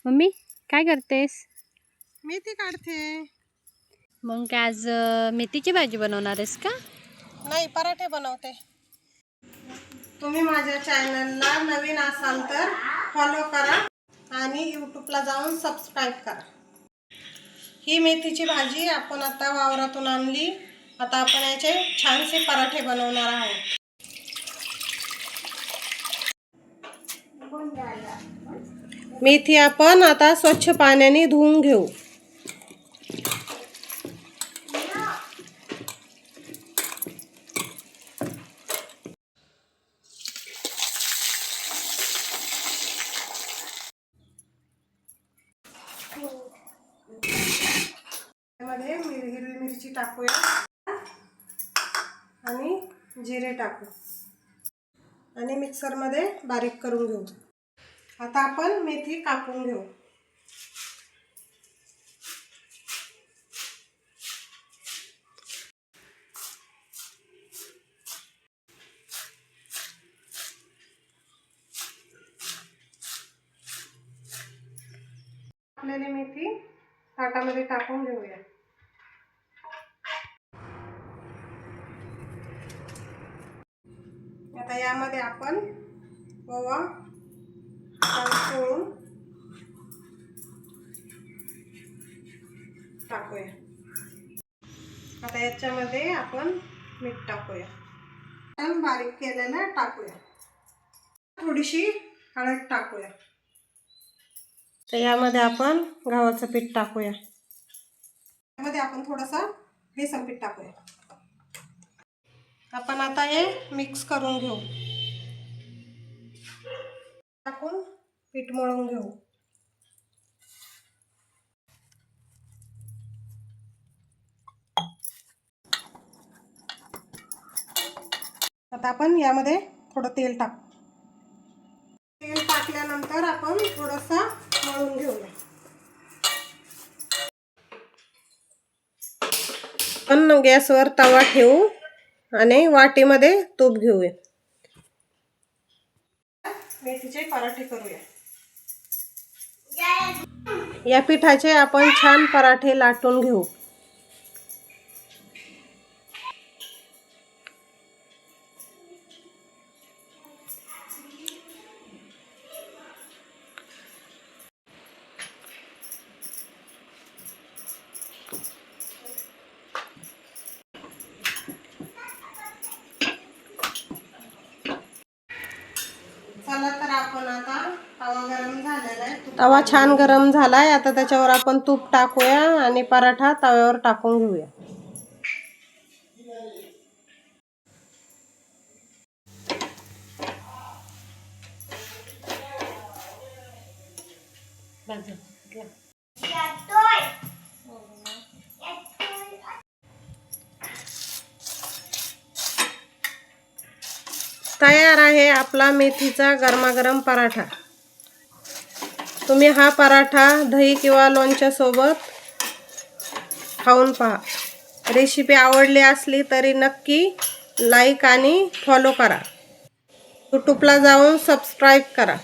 Mummy काय करतेस? मेथी काढते. मग काय आज मेथीची भाजी बनवणार आहेस का? नाही, पराठे बनवते. तुम्ही माझ्या चॅनलला नवीन असाल तर फॉलो करा आणि यूट्यूबला जाऊन सबस्क्राईब करा. ही मेथीची भाजी आपण आता वावरातून आणली. आता आपण याचे छानसे पराठे बनवणार आहोत. मेथी आपण आता स्वच्छ पाण्याने धुवून घेऊ. त्यामध्ये हिरवी मिरची टाकूया आणि जिरे टाकू आणि मिक्सरमध्ये बारीक करून घेऊ. आता आपण मेथी कापून घेऊ. कापलेली मेथी ताटामध्ये टाकून घेऊया. आता यामध्ये आपण ओवा तळून टाकूया. आता याच्यामध्ये आपण मीठ टाकूया. आपण बारीक केलेलं टाकूया. थोडीशी हळद टाकूया. तर यामध्ये आपण गव्हाचं पीठ टाकूया. यामध्ये आपण थोडंसं बेसन पीठ टाकूया. आपण आता हे मिक्स करून घेऊ. टाकून पीठ मळून घेऊ. आता आपण यामध्ये थोडं तेल टाकू. तेल टाकल्यानंतर आपण थोडंसं मळून घेऊया. आपण गॅसवर तवा ठेवू आणि वाटीमध्ये तूप घेऊया. मेथीचे पराठे करूया. या पिठाचे आपण छान पराठे लाटून घेऊ. चला तर आपण आता तवा गरम झालेला आहे. तवा छान गरम झालाय. आता त्याच्यावर आपण तूप टाकूया आणि पराठा तव्यावर टाकून घेऊया. तयार आहे आपला मेथीचा गरमागरम पराठा. तुम्ही हा पराठा दही किंवा लोणच्या सोबत खाऊन पहा. रेसिपी आवडली असली तरी नक्की लाईक आणि फॉलो करा. यूट्यूबला जाऊन सबस्क्राईब करा.